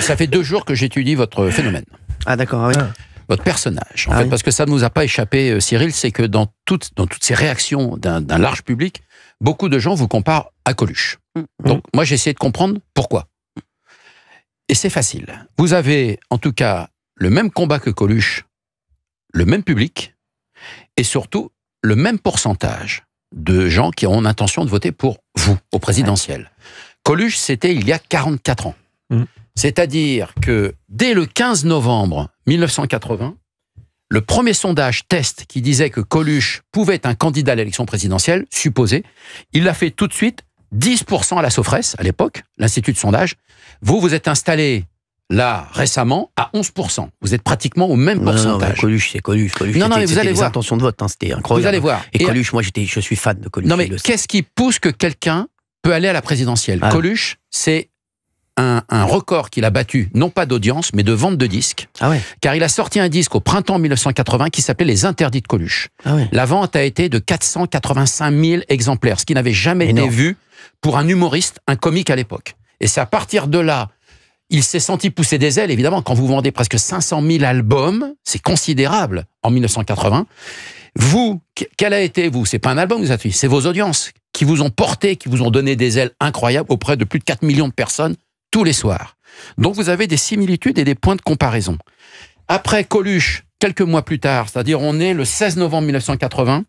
ça fait 2 jours que j'étudie votre phénomène. Ah d'accord, ah oui. Votre personnage, en fait, oui. parce que ça ne nous a pas échappé, Cyril, c'est que dans toutes ces réactions d'un large public, beaucoup de gens vous comparent à Coluche. Donc, moi, j'ai essayé de comprendre pourquoi. Et c'est facile. Vous avez, en tout cas, le même combat que Coluche, le même public, et surtout, le même pourcentage de gens qui ont l'intention de voter pour vous, au présidentiel. Coluche, c'était il y a 44 ans. C'est-à-dire que dès le 15 novembre 1980, le premier sondage test qui disait que Coluche pouvait être un candidat à l'élection présidentielle, supposé, il l'a fait tout de suite, 10% à la Sofres, à l'époque, l'Institut de sondage. Vous êtes installé là, récemment, à 11%. Vous êtes pratiquement au même pourcentage. Non, Coluche, c'est Coluche. Non, mais vous allez voir. Intentions de vote, hein, c'était incroyable. Vous allez voir. Et Coluche, moi, je suis fan de Coluche. Non, mais qu'est-ce qui pousse que quelqu'un peut aller à la présidentielle? Coluche, c'est un record qu'il a battu, non pas d'audience, mais de vente de disques. Car il a sorti un disque au printemps 1980 qui s'appelait Les Interdits de Coluche. La vente a été de 485 000 exemplaires, ce qui n'avait jamais été vu pour un humoriste, un comique à l'époque. Et c'est à partir de là, il s'est senti pousser des ailes. Évidemment, quand vous vendez presque 500 000 albums, c'est considérable en 1980. Vous, quel a été, vous, c'est pas un album que vous avez fait, c'est vos audiences qui vous ont porté, qui vous ont donné des ailes incroyables auprès de plus de 4 millions de personnes tous les soirs. Donc vous avez des similitudes et des points de comparaison. Après Coluche, quelques mois plus tard, c'est-à-dire on est le 16 novembre 1980,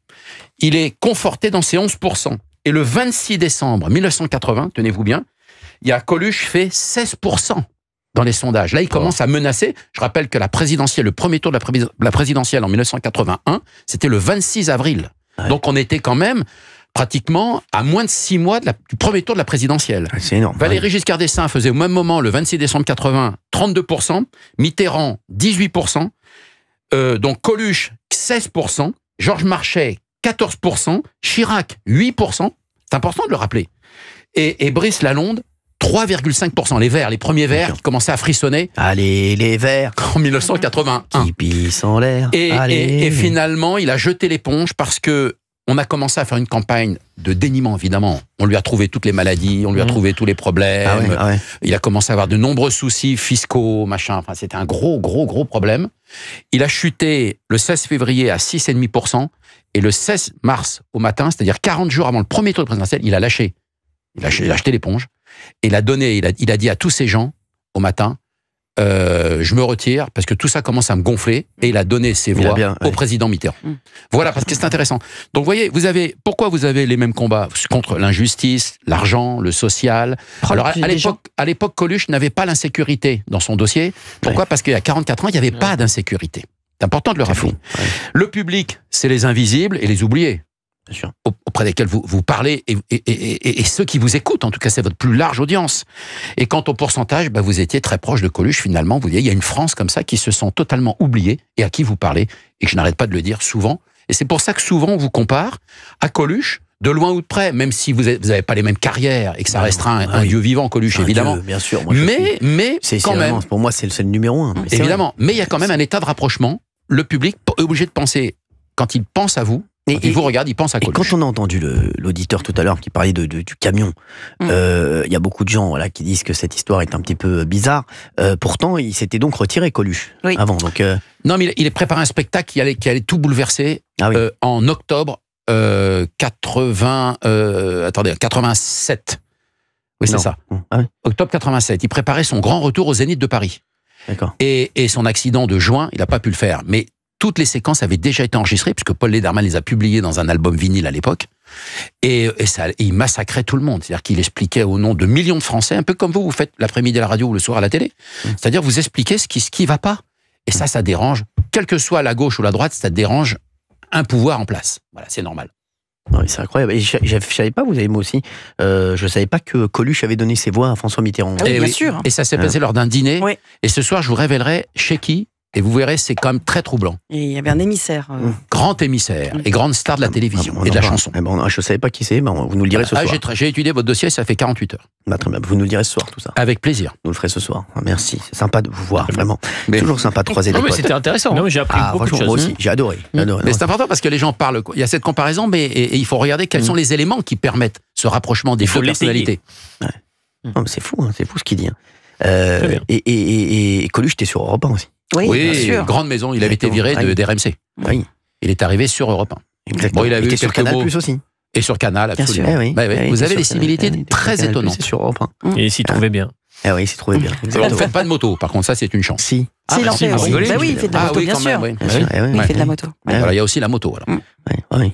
il est conforté dans ses 11%. Et le 26 décembre 1980, tenez-vous bien, il y a Coluche fait 16% dans les sondages. Là, il commence à menacer. Je rappelle que la présidentielle, le premier tour de la présidentielle en 1981, c'était le 26 avril. Donc on était quand même pratiquement à moins de 6 mois du premier tour de la présidentielle. C'est énorme. Valéry Giscard d'Estaing faisait au même moment, le 26 décembre 80, 32%, Mitterrand, 18%, donc Coluche, 16%, Georges Marchais, 14%, Chirac, 8%, c'est important de le rappeler, et Brice Lalonde, 3,5%. Les Verts, les premiers Verts qui commençaient à frissonner. Allez, les Verts. En 1981. Qui pissent en l'air. Et finalement, il a jeté l'éponge parce que on a commencé à faire une campagne de déniement, évidemment. On lui a trouvé toutes les maladies, on lui a trouvé tous les problèmes. Il a commencé à avoir de nombreux soucis fiscaux, machin. Enfin, c'était un gros problème. Il a chuté le 16 février à 6,5%. Et le 16 mars au matin, c'est-à-dire 40 jours avant le premier tour de présidentiel, il a lâché. Il a jeté l'éponge. Et il a dit à tous ces gens, au matin, je me retire, parce que tout ça commence à me gonfler, et il a donné ses voix au président Mitterrand. Voilà, parce que c'est intéressant. Donc, vous voyez, pourquoi vous avez les mêmes combats contre l'injustice, l'argent, le social. Alors, à l'époque, Coluche n'avait pas l'insécurité dans son dossier. Pourquoi? Parce qu'il y a 44 ans, il n'y avait pas d'insécurité. C'est important de le rappeler. Le public, c'est les invisibles et les oubliés. Bien sûr. Auprès desquels vous parlez, et ceux qui vous écoutent, en tout cas c'est votre plus large audience. Et quant au pourcentage, vous étiez très proche de Coluche finalement. Vous voyez, il y a une France comme ça qui se sent totalement oubliée et à qui vous parlez, et que je n'arrête pas de le dire souvent. Et c'est pour ça que souvent on vous compare à Coluche, de loin ou de près, même si vous n'avez pas les mêmes carrières et que ça restera un dieu vivant, Coluche, évidemment. Dieu, bien sûr. Moi, mais quand même, pour moi c'est le numéro 1. Évidemment, mais il y a quand même un état de rapprochement. Le public est obligé de penser, quand il pense à vous, quand il vous regarde, il pense à Coluche. Et quand on a entendu l'auditeur tout à l'heure qui parlait du camion, il y a beaucoup de gens qui disent que cette histoire est un petit peu bizarre. Pourtant, il s'était donc retiré, Coluche, avant. Donc, non, mais il a préparé un spectacle qui allait tout bouleverser en octobre 87. Oui, c'est ça. Octobre 87. Il préparait son grand retour au Zénith de Paris. D'accord. Et son accident de juin, il n'a pas pu le faire. Mais toutes les séquences avaient déjà été enregistrées, puisque Paul Lederman les a publiées dans un album vinyle à l'époque. Et il massacrait tout le monde. C'est-à-dire qu'il expliquait au nom de millions de Français, un peu comme vous faites l'après-midi à la radio ou le soir à la télé. C'est-à-dire vous expliquez ce qui va pas. Et ça dérange. Quelle que soit la gauche ou la droite, ça dérange un pouvoir en place. Voilà, c'est normal. Oui, c'est incroyable. Et je savais pas, vous avez moi aussi, je savais pas que Coluche avait donné ses voix à François Mitterrand. Ah oui, bien sûr. Et ça s'est passé lors d'un dîner. Oui. Et ce soir, je vous révélerai chez qui. Et vous verrez, c'est quand même très troublant. Et il y avait un émissaire. Grand émissaire et grande star de la télévision et de la chanson. Je ne savais pas qui c'est, vous nous le direz ce soir. J'ai étudié votre dossier, ça fait 48 heures. Très bien, vous nous le direz ce soir, tout ça. Avec plaisir. Vous le ferez ce soir. Merci, c'est sympa de vous voir, vraiment. Mais toujours sympa de croiser des potes. C'était intéressant. Non, j'ai appris beaucoup de choses. Moi aussi, j'ai adoré. Mais c'est important parce que les gens parlent. Il y a cette comparaison, mais il faut regarder quels sont les éléments qui permettent ce rapprochement des deux personnalités. Non, mais c'est fou ce qu'il dit. Et Coluche était sur Europe 1 aussi. Oui, bien sûr. Grande maison, il avait été viré d'RMC. Oui. Il est arrivé sur Europe 1. Exactement. Bon, il avait était eu sur quelques Canal mots. Plus aussi. Et sur Canal, absolument. Vous avez des similitudes très étonnantes. C'est sur Europe 1. Et il s'y trouvait bien. Ah oui, il s'y trouvait bien. Alors, ne faites pas de moto, par contre, ça c'est une chance. Si. Il en fait aussi. rigolez. Oui, il fait de la moto, bien sûr. Oui. Il fait de la moto. Voilà, il y a aussi la moto. Alors. Oui.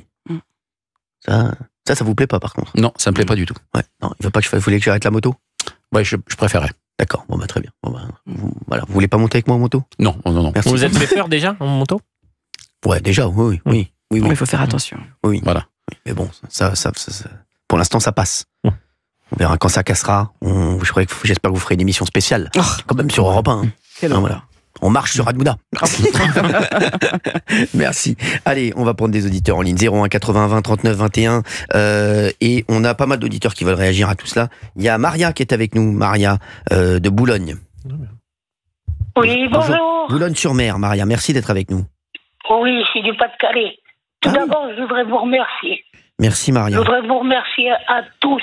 Ça vous plaît pas par contre? Non, ça me plaît pas du tout. Ouais. Non, il veut pas que je voulais que j'arrête la moto? Ouais, je préférais. D'accord, bon très bien. Voilà, vous voulez pas monter avec moi en moto? Non. Merci. Vous êtes fait peur déjà en moto? Ouais, déjà, oui. Il faut faire attention. Oui. Voilà. Mais bon, ça pour l'instant, ça passe. On verra quand ça cassera. J'espère que vous ferez une émission spéciale, quand même sur Europe 1. Voilà. On marche sur Hanouna. Merci. Allez, on va prendre des auditeurs en ligne. 01 80 20 39 21. Et on a pas mal d'auditeurs qui veulent réagir à tout cela. Il y a Maria qui est avec nous. Maria de Boulogne. Oui, bonjour. Boulogne-sur-Mer, Maria. Merci d'être avec nous. Oui, je suis du Pas-de-Calais. Tout d'abord, je voudrais vous remercier. Merci, Maria. Je voudrais vous remercier à tous,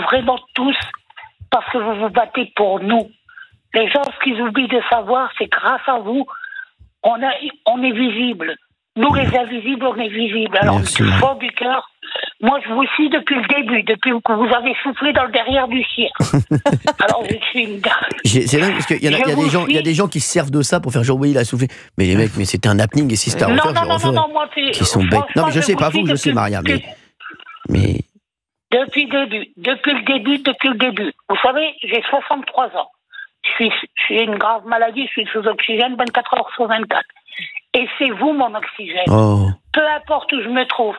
vraiment tous, parce que vous vous battez pour nous. Les gens, ce qu'ils oublient de savoir, c'est que grâce à vous, on est visible. Nous, les invisibles, on est visibles. Alors, du fond du cœur, moi, je vous suis depuis le début, depuis que vous avez soufflé dans le derrière du chien. Alors, je suis une dame. C'est dingue, parce qu'il y a des gens qui se servent de ça pour faire genre, oui, il a soufflé. Mais les mecs, c'était un happening, et si c'était à refaire, Non, moi, c'est... Qui sont bêtes. Non, mais je sais, pas vous, je sais, Maria, mais... Depuis le début. Vous savez, j'ai 63 ans. J'ai une grave maladie, je suis sous oxygène 24 heures sur 24. Et c'est vous, mon oxygène. Oh. Peu importe où je me trouve,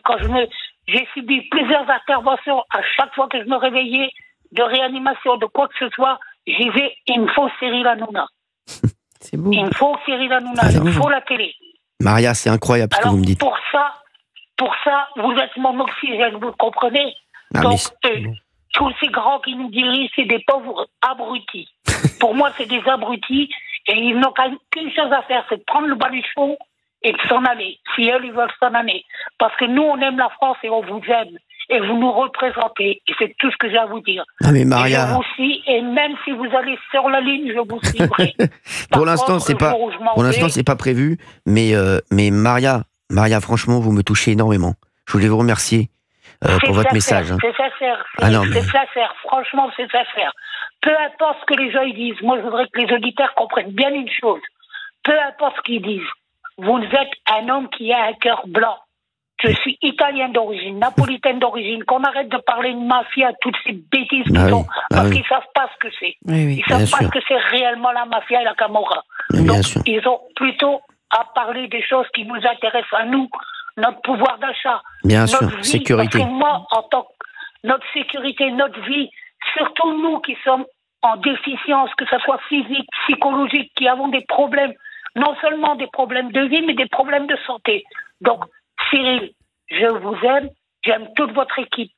j'ai subi plusieurs interventions, à chaque fois que je me réveillais, de réanimation, de quoi que ce soit, j'y vais, il me faut Cyril Hanouna. C'est beau. Il me faut Cyril Hanouna, il me faut la télé. Maria, c'est incroyable ce que vous me dites. Pour ça, vous êtes mon oxygène, vous le comprenez? Ah, donc, tous ces grands qui nous dirigent, c'est des pauvres abrutis. Pour moi, c'est des abrutis, et ils n'ont qu'une chose à faire, c'est de prendre le baluchon et de s'en aller, si eux, ils veulent s'en aller. Parce que nous, on aime la France et on vous aime. Et vous nous représentez. Et c'est tout ce que j'ai à vous dire. Ah, mais Maria... Et je vous suis, et même si vous allez sur la ligne, je vous suivrai. Pour l'instant, c'est pas prévu. Mais Maria, franchement, vous me touchez énormément. Je voulais vous remercier pour votre message. C'est sincère. C'est sincère. Franchement, c'est sincère. Peu importe ce que les gens ils disent. Moi, je voudrais que les auditeurs comprennent bien une chose. Peu importe ce qu'ils disent. Vous êtes un homme qui a un cœur blanc. Je suis italien d'origine, napolitaine d'origine. Qu'on arrête de parler de mafia, toutes ces bêtises qu'ils ont, parce qu'ils savent pas ce que c'est. Ils savent pas ce que c'est réellement la mafia et la camorra. Donc, ils ont plutôt à parler des choses qui nous intéressent à nous, notre pouvoir d'achat, notre vie, sécurité. Parce que moi, notre sécurité, notre vie, surtout nous qui sommes en déficience, que ce soit physique, psychologique, qui avons des problèmes, non seulement des problèmes de vie, mais des problèmes de santé. Donc, Cyril, je vous aime, j'aime toute votre équipe.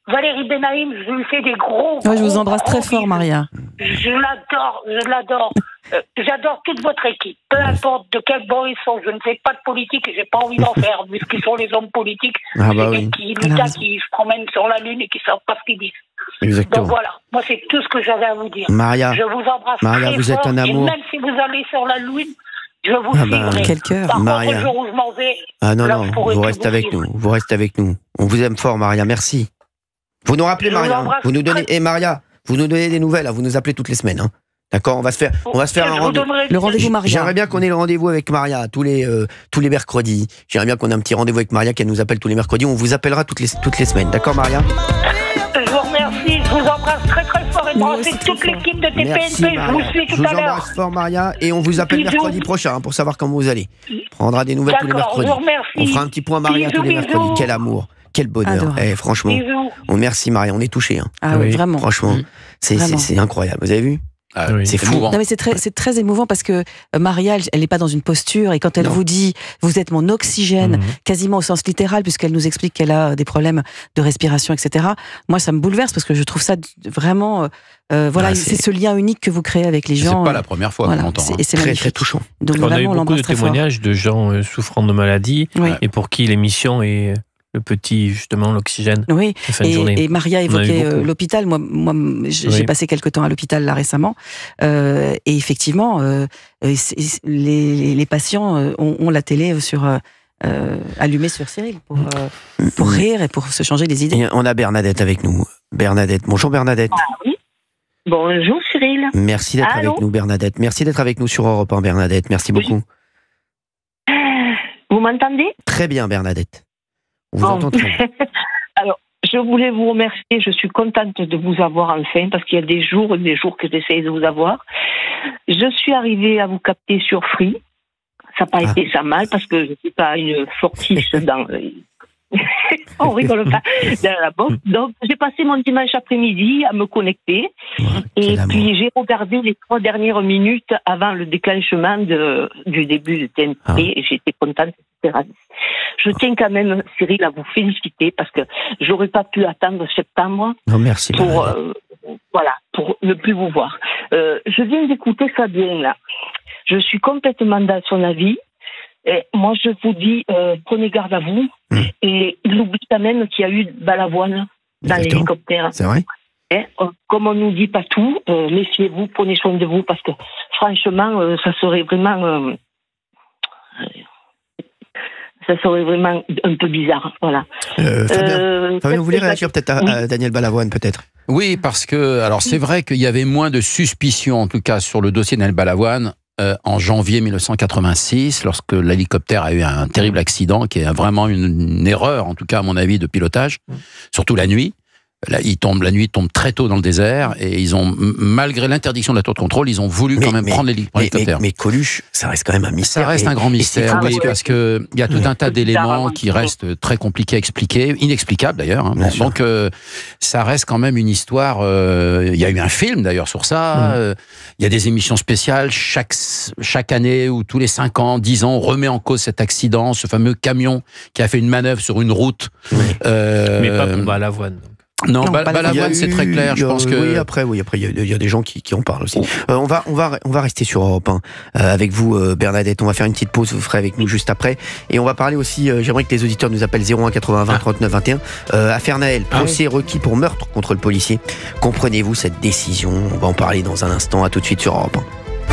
Valérie Benaïm, je lui fais des gros je vous embrasse très fort, Maria. Je l'adore. J'adore toute votre équipe. Peu importe de quel bord ils sont, je ne fais pas de politique et j'ai pas envie d'en faire, vu qu'ils sont les hommes politiques qui se promènent sur la lune et qui savent pas ce qu'ils disent. Exactement. Donc voilà, moi c'est tout ce que j'avais à vous dire. Maria, je vous embrasse Maria, très vous fort, êtes un amour. Et même si vous allez sur la lune, je vous suivrai. Quel cœur. Par Maria. contre, le jour où je m'en vais, non, vous restez avec nous. Vous restez avec nous. On vous aime fort, Maria. Merci. Vous nous rappelez, Maria. Vous nous donnez. Et Maria, vous nous donnez des nouvelles. Vous nous appelez toutes les semaines. Hein. D'accord, on va se faire un rendez-vous. Le rendez-vous Maria. J'aimerais bien qu'on ait le rendez-vous avec Maria tous les mercredis. J'aimerais bien qu'on ait un petit rendez-vous avec Maria qui nous appelle tous les mercredis. On vous appellera toutes les semaines. D'accord, Maria? Je vous remercie. Je vous embrasse très très fort et embrassez toute l'équipe de TPNP. Je vous suis tout à l'heure. Je vous embrasse fort, Maria, et on vous appelle mercredi prochain pour savoir comment vous allez. On prendra des nouvelles tous les mercredis. On fera un petit point Maria tous les mercredis. Quel amour. Quel bonheur. Franchement, merci Maria, on est touchés. Hein. Ah oui, vraiment. Franchement, c'est incroyable. Vous avez vu? C'est fou. Non, mais c'est très émouvant parce que Maria, elle n'est pas dans une posture, et quand elle vous dit vous êtes mon oxygène, quasiment au sens littéral, puisqu'elle nous explique qu'elle a des problèmes de respiration, etc. Moi, ça me bouleverse parce que je trouve ça vraiment. C'est ce lien unique que vous créez avec les gens. C'est pas la première fois qu'on l'entend. C'est très très touchant. Donc on a eu vraiment, beaucoup de témoignages de gens souffrant de maladies et pour qui l'émission est le petit, justement, l'oxygène. Oui, de fin de journée. Et Maria évoquait l'hôpital. Moi j'ai passé quelques temps à l'hôpital là récemment. Et effectivement, les patients ont la télé allumée sur Cyril pour rire et pour se changer les idées. Et on a Bernadette avec nous. Bernadette, bonjour Bernadette. Oui. Bonjour Cyril. Merci d'être avec nous Bernadette. Merci d'être avec nous sur Europe 1 Bernadette. Merci beaucoup. Vous m'entendez? Très bien Bernadette. On vous entend très bien. Alors, je voulais vous remercier. Je suis contente de vous avoir enfin parce qu'il y a des jours que j'essaye de vous avoir. Je suis arrivée à vous capter sur Free. Ça n'a pas été ça mal parce que je ne suis pas une fortiche dans... On rigole pas dans la boxe. Donc, j'ai passé mon dimanche après-midi à me connecter. Et puis, j'ai regardé les 3 dernières minutes avant le déclenchement du début de TNT. Et j'étais contente, etc. Je tiens quand même, Cyril, à vous féliciter parce que j'aurais pas pu attendre septembre merci, pour ne plus vous voir. Je viens d'écouter Fabien, là. Je suis complètement dans son avis. Et moi, je vous dis, prenez garde à vous. Et il oublie quand même qu'il y a eu Balavoine dans l'hélicoptère. C'est vrai. Et, comme on nous dit pas tout, méfiez-vous, prenez soin de vous, parce que franchement, ça serait vraiment un peu bizarre. Voilà. Fabien, vous voulez réagir peut-être à Daniel Balavoine, peut-être? Oui, parce que, alors c'est vrai qu'il y avait moins de suspicions, en tout cas, sur le dossier de Daniel Balavoine, en janvier 1986, lorsque l'hélicoptère a eu un terrible accident, qui est vraiment une erreur, en tout cas à mon avis, de pilotage, surtout la nuit. La nuit tombe très tôt dans le désert, et ils ont, malgré l'interdiction de la tour de contrôle, ils ont voulu quand même prendre l'hélicoptère. Mais Coluche, ça reste quand même un mystère. Ça reste un grand mystère, oui, parce que il y a tout un tas d'éléments qui restent très compliqués à expliquer, inexplicables d'ailleurs. Hein. Donc, ça reste quand même une histoire. Il y a eu un film d'ailleurs sur ça. Il y a des émissions spéciales chaque année ou tous les 5 ans, 10 ans, on remet en cause cet accident, ce fameux camion qui a fait une manœuvre sur une route. Mais pas pour Balavoine. Non, Balavoine, c'est très clair. Je pense que oui, après, il y a des gens qui en parlent aussi. On va rester sur Europe 1 avec vous, Bernadette. On va faire une petite pause. Vous ferez avec nous juste après, et on va parler aussi. J'aimerais que les auditeurs nous appellent 01 80 20 39 21. Affaire Naël, procès requis pour meurtre contre le policier. Comprenez-vous cette décision? On va en parler dans un instant. À tout de suite sur Europe 1.